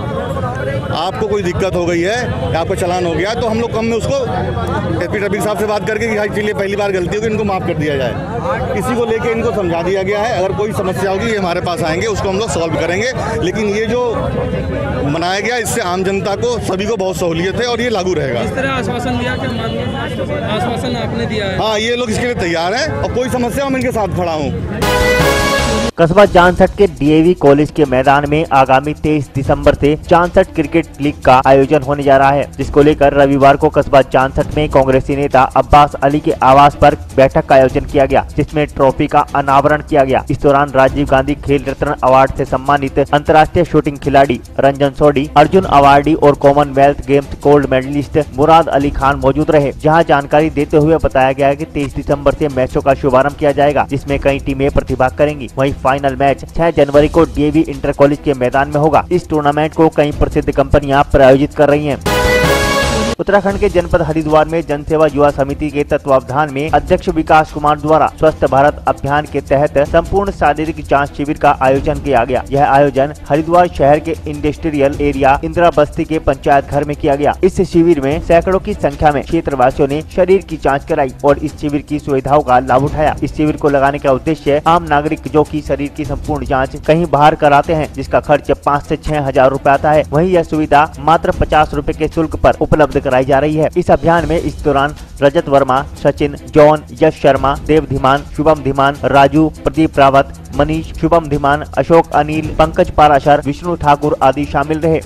आपको कोई दिक्कत हो गई है, आपको चालान हो गया, तो हम लोग कम में उसको एसपी ट्रैफिक साहब से बात करके कि चलिए पहली बार गलती होगी, इनको माफ़ कर दिया जाए। इसी को लेके इनको समझा दिया गया है, अगर कोई समस्या होगी ये हमारे पास आएंगे, उसको हम लोग सॉल्व करेंगे। लेकिन ये जो बनाया गया, इससे आम जनता को, सभी को बहुत सहूलियत है और ये लागू रहेगा। इस तरह आश्वासन दिया कि आश्वासन आपने दिया है? हाँ, ये लोग इसके लिए तैयार हैं और कोई समस्या मैं इनके साथ खड़ा हूँ। कस्बा जानसठ के डीएवी कॉलेज के मैदान में आगामी 23 दिसंबर से जानसठ क्रिकेट लीग का आयोजन होने जा रहा है, जिसको लेकर रविवार को कस्बा जानसठ में कांग्रेसी नेता अब्बास अली के आवास पर बैठक का आयोजन किया गया, जिसमें ट्रॉफी का अनावरण किया गया। इस दौरान राजीव गांधी खेल रत्न अवार्ड से सम्मानित अंतर्राष्ट्रीय शूटिंग खिलाड़ी रंजन सोडी, अर्जुन अवार्डी और Commonwealth games gold medallist Murad Ali Khan मौजूद रहे। जहाँ जानकारी देते हुए बताया गया कि 23 दिसंबर से मैचों का शुभारंभ किया जाएगा, जिसमें कई टीमें प्रतिभाग करेंगी। वहीं फाइनल मैच 6 जनवरी को डीएवी इंटर कॉलेज के मैदान में होगा। इस टूर्नामेंट को कई प्रसिद्ध कंपनियां प्रायोजित कर रही हैं। उत्तराखंड के जनपद हरिद्वार में जनसेवा युवा समिति के तत्वावधान में अध्यक्ष विकास कुमार द्वारा स्वस्थ भारत अभियान के तहत संपूर्ण शारीरिक जांच शिविर का आयोजन किया गया। यह आयोजन हरिद्वार शहर के इंडस्ट्रियल एरिया इंदिरा बस्ती के पंचायत घर में किया गया। इस शिविर में सैकड़ों की संख्या में क्षेत्रवासियों ने शरीर की जाँच कराई और इस शिविर की सुविधाओं का लाभ उठाया। इस शिविर को लगाने का उद्देश्य आम नागरिक जो की शरीर की संपूर्ण जाँच कहीं बाहर कराते हैं, जिसका खर्च 5 से 6 हजार रूपए आता है, वहीं यह सुविधा मात्र 50 रूपए के शुल्क पर उपलब्ध कराई जा रही है। इस अभियान में इस दौरान रजत वर्मा, सचिन, जॉन, यश शर्मा, देव धीमान, शुभम धीमान, राजू, प्रदीप रावत, मनीष, शुभम धीमान, अशोक अनिल, पंकज पाराशर, विष्णु ठाकुर आदि शामिल रहे।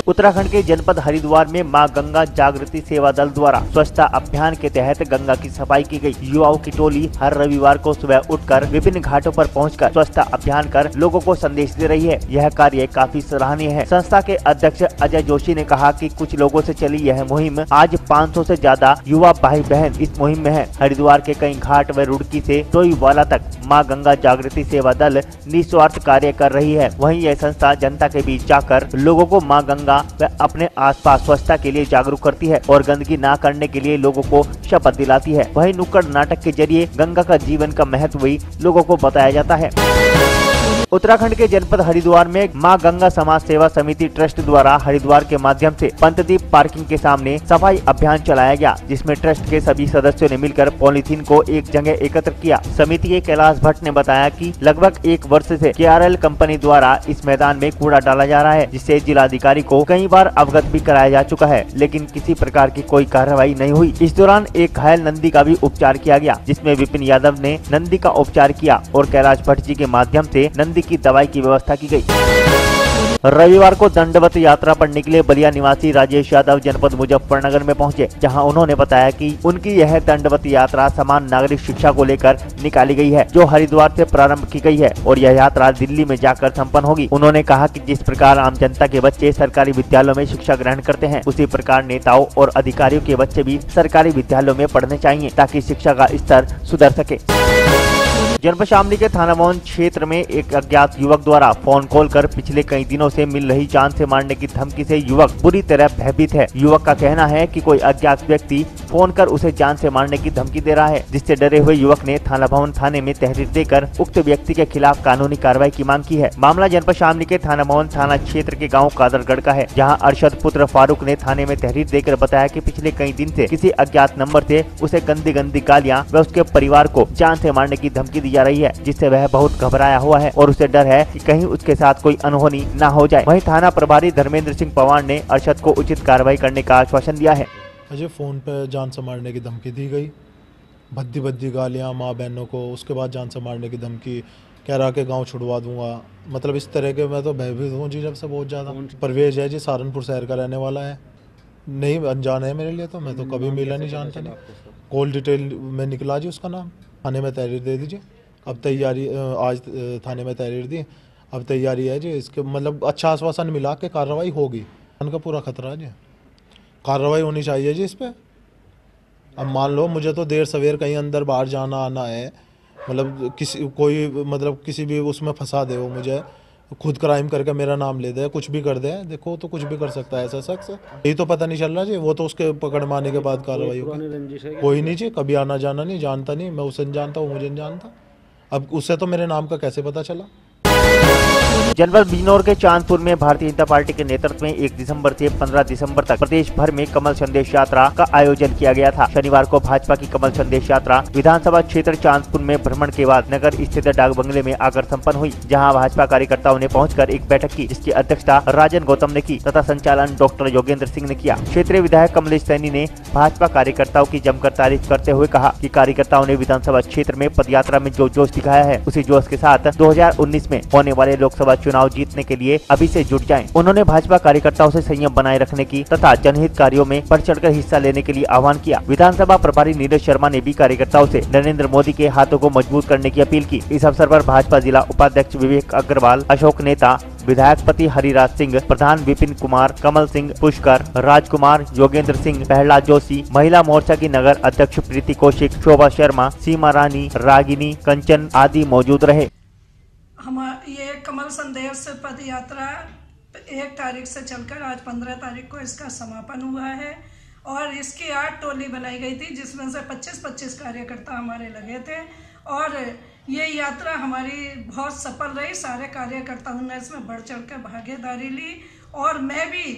उत्तराखंड के जनपद हरिद्वार में मां गंगा जागृति सेवा दल द्वारा स्वच्छता अभियान के तहत गंगा की सफाई की गई। युवाओं की टोली हर रविवार को सुबह उठकर विभिन्न घाटों पर पहुंचकर स्वच्छता अभियान कर लोगों को संदेश दे रही है। यह कार्य काफी सराहनीय है। संस्था के अध्यक्ष अजय जोशी ने कहा कि कुछ लोगों से चली यह मुहिम आज 500 से ज्यादा युवा भाई बहन इस मुहिम में है। हरिद्वार के कई घाट व रुड़की से टोईवाला तक मां गंगा जागृति सेवा दल निस्वार्थ कार्य कर रही है। वहीं यह संस्था जनता के बीच जाकर लोगों को मां गंगा व अपने आसपास स्वच्छता के लिए जागरूक करती है और गंदगी न करने के लिए लोगों को शपथ दिलाती है। वहीं नुक्कड़ नाटक के जरिए गंगा का जीवन का महत्व भी लोगों को बताया जाता है। उत्तराखंड के जनपद हरिद्वार में मां गंगा समाज सेवा समिति ट्रस्ट द्वारा हरिद्वार के माध्यम से पंतदीप पार्किंग के सामने सफाई अभियान चलाया गया, जिसमें ट्रस्ट के सभी सदस्यों ने मिलकर पॉलीथीन को एक जगह एकत्र किया। समिति के कैलाश भट्ट ने बताया कि लगभग 1 वर्ष से KRL कंपनी द्वारा इस मैदान में कूड़ा डाला जा रहा है, जिससे जिलाधिकारी को कई बार अवगत भी कराया जा चुका है, लेकिन किसी प्रकार की कोई कार्रवाई नहीं हुई। इस दौरान एक घायल नंदी का भी उपचार किया गया, जिसमें विपिन यादव ने नंदी का उपचार किया और कैलाश भट्ट जी के माध्यम से नंदी की दवाई की व्यवस्था की गई। रविवार को दंडवत यात्रा पर निकले बलिया निवासी राजेश यादव जनपद मुजफ्फरनगर में पहुंचे, जहां उन्होंने बताया कि उनकी यह दंडवत यात्रा समान नागरिक शिक्षा को लेकर निकाली गई है, जो हरिद्वार से प्रारंभ की गई है और यह यात्रा दिल्ली में जाकर संपन्न होगी। उन्होंने कहा कि जिस प्रकार आम जनता के बच्चे सरकारी विद्यालयों में शिक्षा ग्रहण करते हैं, उसी प्रकार नेताओं और अधिकारियों के बच्चे भी सरकारी विद्यालयों में पढ़ने चाहिए, ताकि शिक्षा का स्तर सुधर सके। जनपद शामली के थाना भवन क्षेत्र में एक अज्ञात युवक द्वारा फोन कॉल कर पिछले कई दिनों से मिल रही जान से मारने की धमकी से युवक बुरी तरह भयभीत है। युवक का कहना है कि कोई अज्ञात व्यक्ति फोन कर उसे जान से मारने की धमकी दे रहा है, जिससे डरे हुए युवक ने थाना भवन थाने में तहरीर देकर उक्त व्यक्ति के खिलाफ कानूनी कार्रवाई की मांग की है। मामला जनपद शामली के थाना भवन थाना क्षेत्र के गाँव कादरगढ़ का है, जहाँ अरशद पुत्र फारूक ने थाने में तहरीर देकर बताया कि पिछले कई दिन से किसी अज्ञात नंबर से उसे गंदी गंदी गालियां व उसके परिवार को जान से मारने की धमकी दी जा रही है, जिससे वह बहुत घबराया हुआ है और उसे डर है कि कहीं उसके साथ कोई अनहोनी न हो जाए। वहीं थाना प्रभारी धर्मेंद्र सिंह पवार ने अरशद को उचित कार्रवाई करने का आश्वासन दिया है। मुझे फ़ोन पे जान से मारने की धमकी दी गई, भद्दी भद्दी गालियाँ माँ बहनों को, उसके बाद जान से मारने की धमकी, कह रहा कि गांव छुड़वा दूंगा। मतलब इस तरह के मैं तो भयभीत हूँ जी जब से बहुत ज़्यादा। परवेज है जी, सहारनपुर शहर का रहने वाला है, नहीं अनजान है मेरे लिए, तो मैं तो कभी मिला नहीं, जानता नहीं। कॉल डिटेल में निकला जी उसका नाम, थाने में तहरीर दे दीजिए। अब तैयारी, आज थाने में तहरीर दी, अब तैयारी है जी इसके, मतलब अच्छा आश्वासन मिला के कार्रवाई होगी। उनका पूरा खतरा है जी, कार्रवाई होनी चाहिए जी इस पर। अब मान लो मुझे तो देर सवेर कहीं अंदर बाहर जाना आना है, मतलब किसी भी उसमें फंसा दे, वो मुझे खुद क्राइम करके मेरा नाम ले दे, कुछ भी कर दे, देखो तो कुछ भी कर सकता है ऐसा शख्स। यही तो पता नहीं चल रहा जी, वो तो उसके पकड़ में आने के बाद कार्रवाई होगी। कोई नहीं जी, कभी आना जाना नहीं, जानता नहीं, मैं उसे नहीं जानता, वो मुझे नहीं जानता। अब उससे तो मेरे नाम का कैसे पता चला। जनपद बिजनौर के चांदपुर में भारतीय जनता पार्टी के नेतृत्व में 1 दिसंबर से 15 दिसंबर तक प्रदेश भर में कमल संदेश यात्रा का आयोजन किया गया था। शनिवार को भाजपा की कमल संदेश यात्रा विधानसभा क्षेत्र चांदपुर में भ्रमण के बाद नगर स्थित डाक बंगले में आकर संपन्न हुई, जहां भाजपा कार्यकर्ताओं ने पहुंचकर एक बैठक की, जिसकी अध्यक्षता राजन गौतम ने की तथा संचालन डॉक्टर योगेंद्र सिंह ने किया। क्षेत्रीय विधायक कमलेश सैनी ने भाजपा कार्यकर्ताओं की जमकर तारीफ करते हुए कहा कि कार्यकर्ताओं ने विधानसभा क्षेत्र में पदयात्रा में जो जोश दिखाया है, उसी जोश के साथ 2019 में होने वाले लोकसभा चुनाव जीतने के लिए अभी से जुट जाएं। उन्होंने भाजपा कार्यकर्ताओं से संयम बनाए रखने की तथा जनहित कार्यों में बढ़ चढ़कर हिस्सा लेने के लिए आह्वान किया। विधानसभा प्रभारी नीरज शर्मा ने भी कार्यकर्ताओं से नरेंद्र मोदी के हाथों को मजबूत करने की अपील की। इस अवसर पर भाजपा जिला उपाध्यक्ष विवेक अग्रवाल, अशोक नेता, विधायक पति हरिराज सिंह, प्रधान विपिन कुमार, कमल सिंह, पुष्कर, राजकुमार, योगेंद्र सिंह, प्रहलाद जोशी, महिला मोर्चा की नगर अध्यक्ष प्रीति कौशिक, शोभा शर्मा, सीमा रानी, रागिनी, कंचन आदि मौजूद रहे। ये कमल संदेश पद यात्रा 1 तारीख से चलकर आज 15 तारीख को इसका समापन हुआ है और इसकी 8 टोली बनाई गई थी, जिसमें से 25-25 कार्यकर्ता हमारे लगे थे और ये यात्रा हमारी बहुत सफल रही। सारे कार्यकर्ताओं ने इसमें बढ़ चढ़ कर भागीदारी ली और मैं भी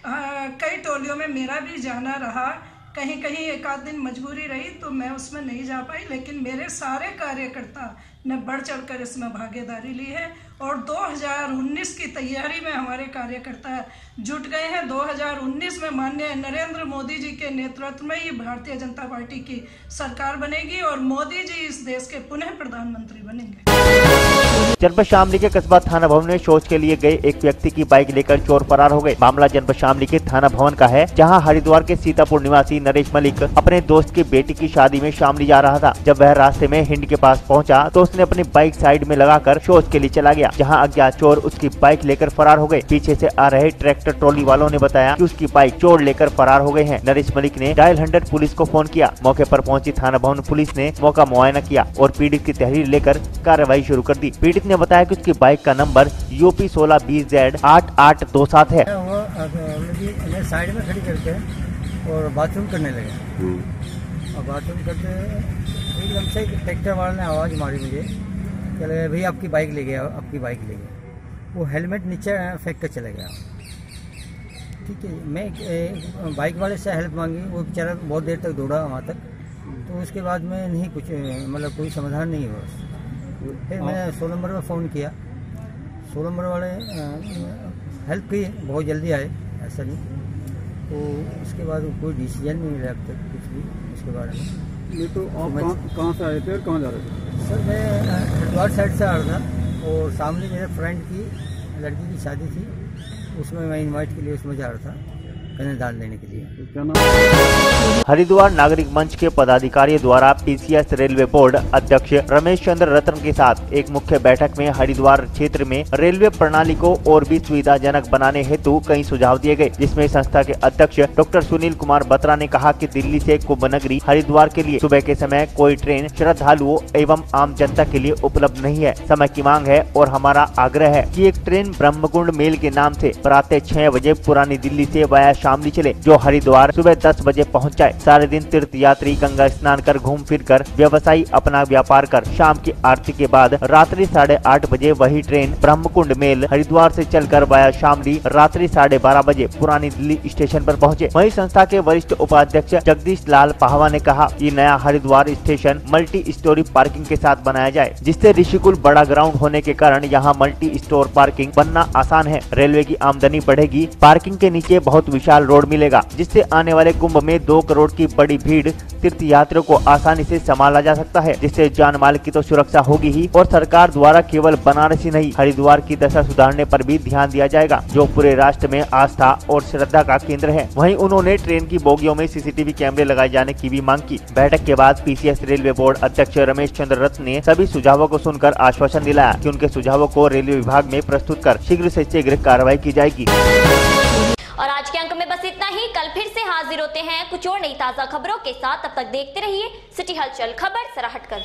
कई टोलियों में मेरा भी जाना रहा। कहीं कहीं एक आध दिन मजबूरी रही तो मैं उसमें नहीं जा पाई, लेकिन मेरे सारे कार्यकर्ता ने बढ़ चढ़कर इसमें भागीदारी ली है और 2019 की तैयारी में हमारे कार्यकर्ता जुट गए हैं। 2019 में माननीय नरेंद्र मोदी जी के नेतृत्व में ही भारतीय जनता पार्टी की सरकार बनेगी और मोदी जी इस देश के पुनः प्रधानमंत्री बनेंगे। जनपद शामली के कस्बा थाना भवन में शौच के लिए गए एक व्यक्ति की बाइक लेकर चोर फरार हो गए। मामला जनपद शामली के थाना भवन का है, जहां हरिद्वार के सीतापुर निवासी नरेश मलिक अपने दोस्त की बेटी की शादी में शामली जा रहा था। जब वह रास्ते में हिंड के पास पहुंचा तो उसने अपनी बाइक साइड में लगाकर शौच के लिए चला गया, जहां अज्ञात चोर उसकी बाइक लेकर फरार हो गए। पीछे से आ रहे ट्रैक्टर ट्रॉली वालों ने बताया कि उसकी बाइक चोर लेकर फरार हो गए हैं। नरेश मलिक ने डायल 100 पुलिस को फोन किया। मौके पर पहुंची थाना भवन पुलिस ने मौका मुआयना किया और पीड़ित की तहरीर लेकर कार्रवाई शुरू कर दी। पीड़ित ने बताया कि उसकी बाइक का नंबर UP 1620Z 8827 है। वो साइड में खड़ी करके और बाथरूम करने लगे और बाथरूम करते एकदम से ट्रैक्टर वाले ने आवाज मारी मुझे क्या लगा भैया आपकी बाइक ले गया, आपकी बाइक ले गया। वो हेलमेट नीचे फेंक कर चला गया। ठीक है, मैं बाइक वाले से हेल्प मांगी, वो बेचारा बहुत देर तक दौड़ा वहाँ तक, तो उसके बाद में नहीं कुछ मतलब कोई समाधान नहीं हुआ। फिर मैंने 100 नंबर पर फ़ोन किया, 100 नंबर वाले हेल्प की, बहुत जल्दी आए, ऐसा नहीं। तो उसके बाद कोई डिसीजन नहीं मिला अब तक कुछ भी उसके बारे में। नहीं तो आप कहाँ से आए थे और कहाँ जा रहे थे? सर मैं हरिद्वार साइड से आ रहा था और सामने मेरे फ्रेंड की लड़की की शादी थी, उसमें मैं इनवाइट के लिए उसमें जा रहा था कन्यादान लेने के लिए। हरिद्वार नागरिक मंच के पदाधिकारियों द्वारा पीसीएस रेलवे बोर्ड अध्यक्ष रमेश चंद्र रतन के साथ एक मुख्य बैठक में हरिद्वार क्षेत्र में रेलवे प्रणाली को और भी सुविधाजनक बनाने हेतु कई सुझाव दिए गए, जिसमें संस्था के अध्यक्ष डॉक्टर सुनील कुमार बत्रा ने कहा कि दिल्ली से कुंभ नगरी हरिद्वार के लिए सुबह के समय कोई ट्रेन श्रद्धालुओं एवं आम जनता के लिए उपलब्ध नहीं है। समय की मांग है और हमारा आग्रह है कि एक ट्रेन ब्रह्मकुंड मेल के नाम से प्रातः 6 बजे पुरानी दिल्ली से वाया शामली चले, जो हरिद्वार सुबह 10 बजे पहुँच जाए। सारे दिन तीर्थ यात्री गंगा स्नान कर घूम फिर कर व्यवसायी अपना व्यापार कर शाम की आरती के बाद रात्रि 8:30 बजे वही ट्रेन ब्रह्मकुंड मेल हरिद्वार से चलकर वाया शामली रात्रि 12:30 बजे पुरानी दिल्ली स्टेशन पर पहुंचे। वहीं संस्था के वरिष्ठ उपाध्यक्ष जगदीश लाल पाहवा ने कहा कि नया Haridwar station multi storey parking के साथ बनाया जाए, जिससे ऋषिकुल बड़ा ग्राउंड होने के कारण यहाँ मल्टी स्टोर पार्किंग बनना आसान है। रेलवे की आमदनी बढ़ेगी, पार्किंग के नीचे बहुत विशाल रोड मिलेगा, जिससे आने वाले कुंभ में 2 करोड़ की बड़ी भीड़ तीर्थ यात्रियों को आसानी से संभाला जा सकता है, जिससे जान माल की तो सुरक्षा होगी ही और सरकार द्वारा केवल बनारस ही नहीं हरिद्वार की दशा सुधारने पर भी ध्यान दिया जाएगा, जो पूरे राष्ट्र में आस्था और श्रद्धा का केंद्र है। वहीं उन्होंने ट्रेन की बोगियों में सीसीटीवी कैमरे लगाए जाने की भी मांग की। बैठक के बाद पीसीएस रेलवे बोर्ड अध्यक्ष रमेश चंद्र रतन ने सभी सुझावों को सुनकर आश्वासन दिलाया कि उनके सुझावों को रेलवे विभाग में प्रस्तुत कर शीघ्र से शीघ्र कार्रवाई की जाएगी। और आज के अंक में बस इतना ही। कल फिर से हाजिर होते हैं कुछ और नई ताजा खबरों के साथ। तब तक देखते रहिए सिटी हलचल, खबर सरा हटकर।